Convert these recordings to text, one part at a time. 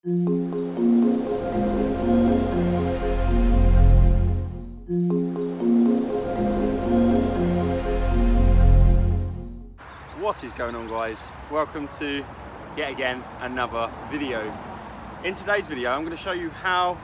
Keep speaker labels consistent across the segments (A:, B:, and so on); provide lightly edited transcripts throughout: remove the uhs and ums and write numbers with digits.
A: What is going on, guys? Welcome to yet again another video. In today's video I'm going to show you how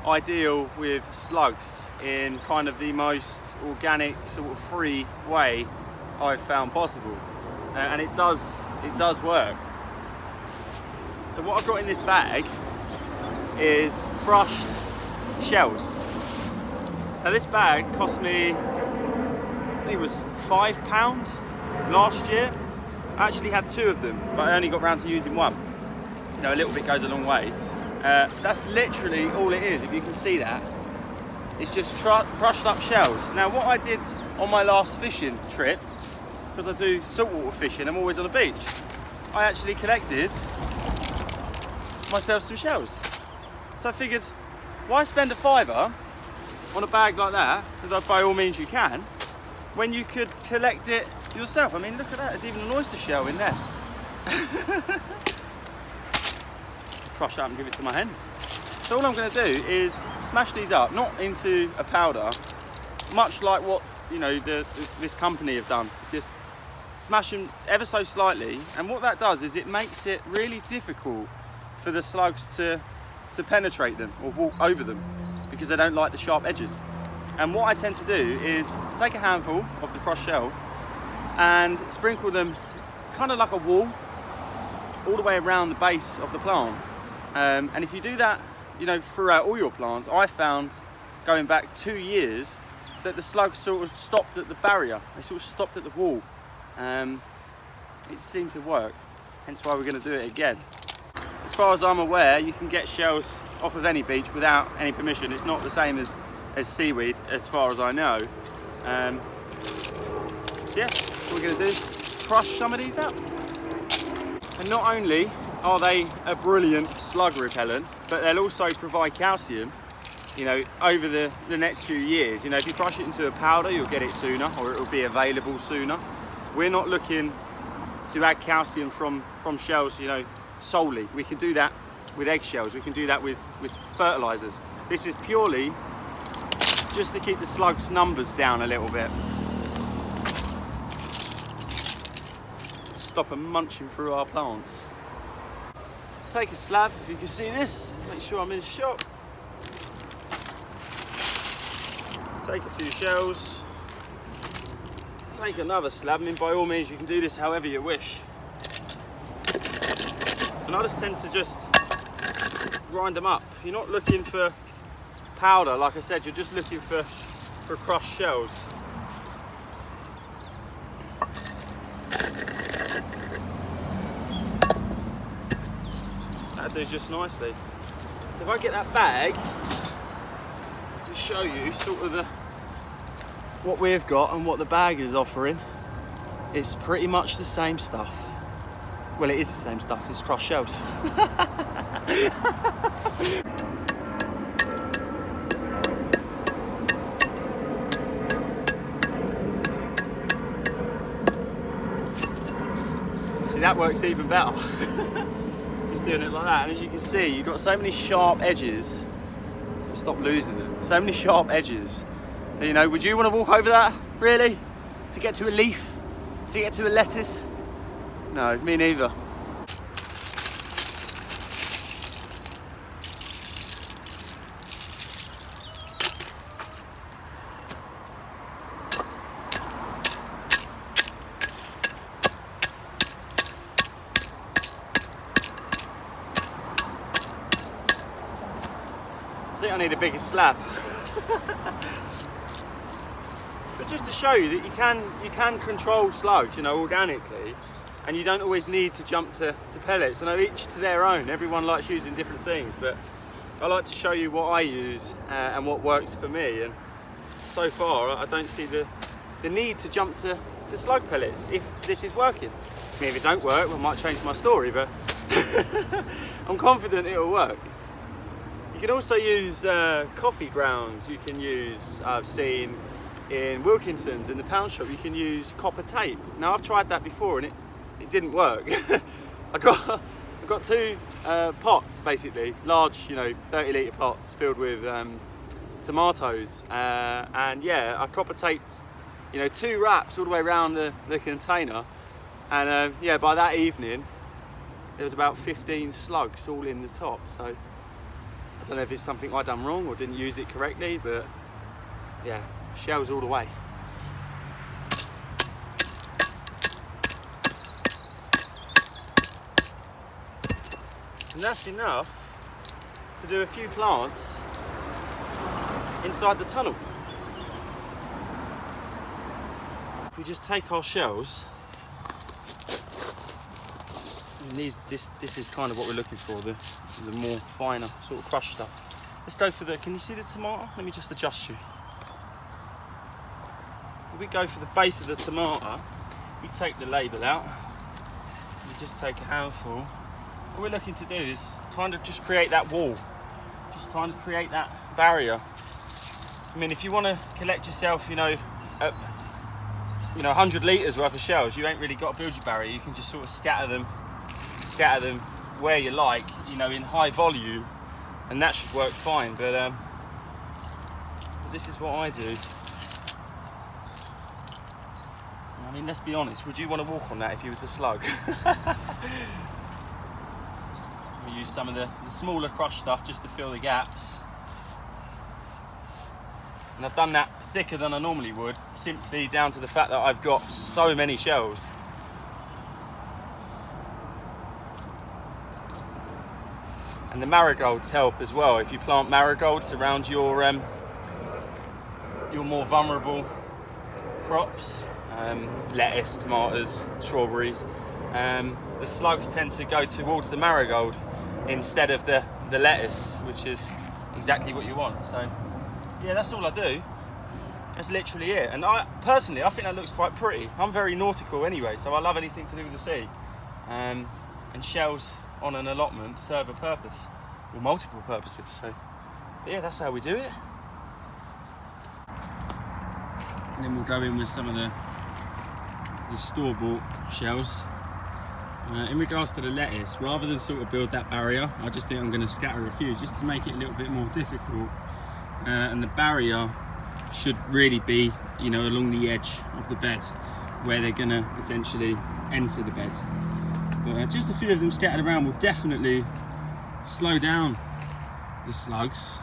A: I deal with slugs in kind of the most organic, sort of free way I've found possible, and it does work. So what I've got in this bag is crushed shells. Now this bag cost me, I think it was £5 last year. I actually had 2 of them, but I only got round to using 1. You know, a little bit goes a long way. That's literally all it is, if you can see that. It's just crushed up shells. Now what I did on my last fishing trip, because I do saltwater fishing, I'm always on the beach, I actually collected myself some shells. So I figured, why spend a £5 on a bag like that, because by all means you can, when you could collect it yourself. I mean, look at that, there's even an oyster shell in there. Crush that and give it to my hens. So all I'm going to do is smash these up, not into a powder, much like what, you know, this company have done. Just smash them ever so slightly, and what that does is it makes it really difficult for the slugs to penetrate them or walk over them, because they don't like the sharp edges. And what I tend to do is take a handful of the crushed shell and sprinkle them kind of like a wall all the way around the base of the plant. And if you do that, you know, throughout all your plants, I found going back 2 years that the slugs sort of stopped at the barrier. They sort of stopped at the wall. It seemed to work, hence why we're going to do it again. As far as I'm aware, you can get shells off of any beach without any permission. It's not the same as seaweed, as far as I know. So yeah, what we're going to do is crush some of these up. And not only are they a brilliant slug repellent, but they'll also provide calcium, you know, over the next few years. You know, if you crush it into a powder, you'll get it sooner, or it will be available sooner. We're not looking to add calcium from shells, you know, solely. We can do that with eggshells, we can do that with fertilizers. This is purely just to keep the slugs' numbers down a little bit. Stop them munching through our plants. Take a slab, if you can see this, make sure I'm in shot. Take a few shells. Take another slab. I mean, by all means you can do this however you wish. And I just tend to just grind them up. You're not looking for powder, like I said, you're just looking for crushed shells. That'll do just nicely. So if I get that bag to show you sort of what we've got and what the bag is offering, it's pretty much the same stuff. Well, it is the same stuff, it's crushed shells. See, that works even better. Just doing it like that, and as you can see, you've got so many sharp edges. Stop losing them. So many sharp edges. And, you know, would you want to walk over that, really? To get to a leaf? To get to a lettuce? No, me neither. I think I need a bigger slab. But just to show you that you can control slugs, you know, organically, and you don't always need to jump to pellets. I know each to their own, everyone likes using different things, but I like to show you what I use and what works for me, and so far I don't see the need to jump to slug pellets if this is working. I mean, if it don't work, I might change my story, but I'm confident it'll work. You can also use coffee grounds. You can use, I've seen in Wilkinson's in the pound shop, you can use copper tape. Now I've tried that before and it didn't work. I I've got two pots basically, large, you know, 30-litre pots filled with tomatoes, and yeah, I copper taped, you know, 2 wraps all the way around the container, and yeah, by that evening there was about 15 slugs all in the top. So I don't know if it's something I done wrong or didn't use it correctly, but yeah, shells all the way. And that's enough to do a few plants inside the tunnel. If we just take our shells, and this is kind of what we're looking for, the more finer sort of crushed stuff. Let's go for can you see the tomato? Let me just adjust you. If we go for the base of the tomato, we take the label out, we just take a handful. What we're looking to do is kind of just create that wall, just kind of create that barrier. I mean, if you want to collect yourself, you know, 100 litres worth of shells, you ain't really got to build your barrier. You can just sort of scatter them where you like, you know, in high volume, and that should work fine. But this is what I do. I mean, let's be honest, would you want to walk on that if you was a slug? We use some of the smaller crushed stuff just to fill the gaps. And I've done that thicker than I normally would, simply down to the fact that I've got so many shells. And the marigolds help as well. If you plant marigolds around your more vulnerable crops, lettuce, tomatoes, strawberries, the slugs tend to go towards the marigold instead of the lettuce, which is exactly what you want. So yeah, that's all I do. That's literally it. And I think that looks quite pretty. I'm very nautical anyway, so I love anything to do with the sea. And shells on an allotment serve a purpose, or multiple purposes. So but yeah, that's how we do it. And then we'll go in with some of the store-bought shells. In regards to the lettuce, rather than sort of build that barrier, I just think I'm going to scatter a few just to make it a little bit more difficult. And the barrier should really be, you know, along the edge of the bed where they're going to potentially enter the bed. But just a few of them scattered around will definitely slow down the slugs.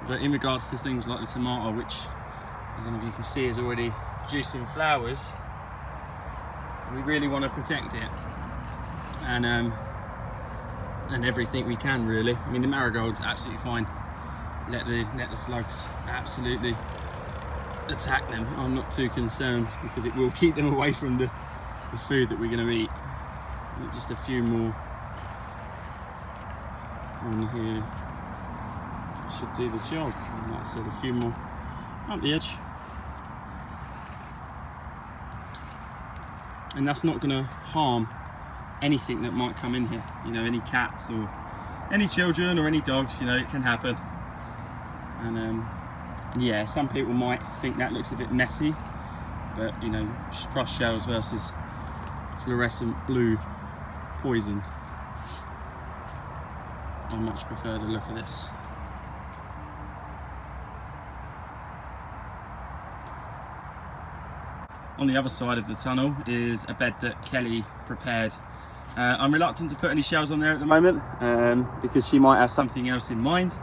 A: But in regards to things like the tomato, which I don't know if you can see is already producing flowers, we really want to protect it, and everything we can, really. I mean, the marigold's absolutely fine. Let the slugs absolutely attack them. I'm not too concerned because it will keep them away from the food that we're going to eat. Just a few more on here should do the job. And like I said, a few more up the edge. And that's not going to harm anything that might come in here. You know, any cats or any children or any dogs, you know, it can happen. And yeah, some people might think that looks a bit messy, but you know, crushed shells versus fluorescent blue poison. I much prefer the look of this. On the other side of the tunnel is a bed that Kelly prepared. I'm reluctant to put any shells on there at the moment because she might have something else in mind.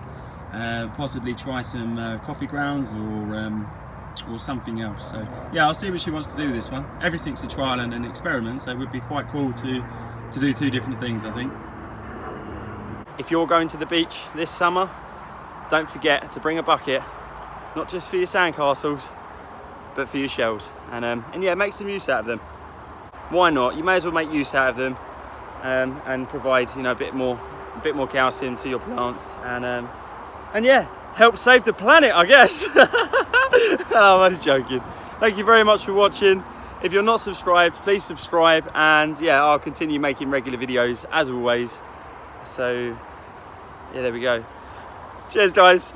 A: Possibly try some coffee grounds or something else. So yeah, I'll see what she wants to do with this one. Everything's a trial and an experiment, so it would be quite cool to do 2 different things, I think. If you're going to the beach this summer, don't forget to bring a bucket, not just for your sandcastles, but for your shells, and yeah, make some use out of them. Why not? You may as well make use out of them, and provide, you know, a bit more calcium to your plants, and yeah, help save the planet, I guess. I'm only joking. Thank you very much for watching. If you're not subscribed, please subscribe, and yeah, I'll continue making regular videos as always. So yeah, there we go. Cheers, guys.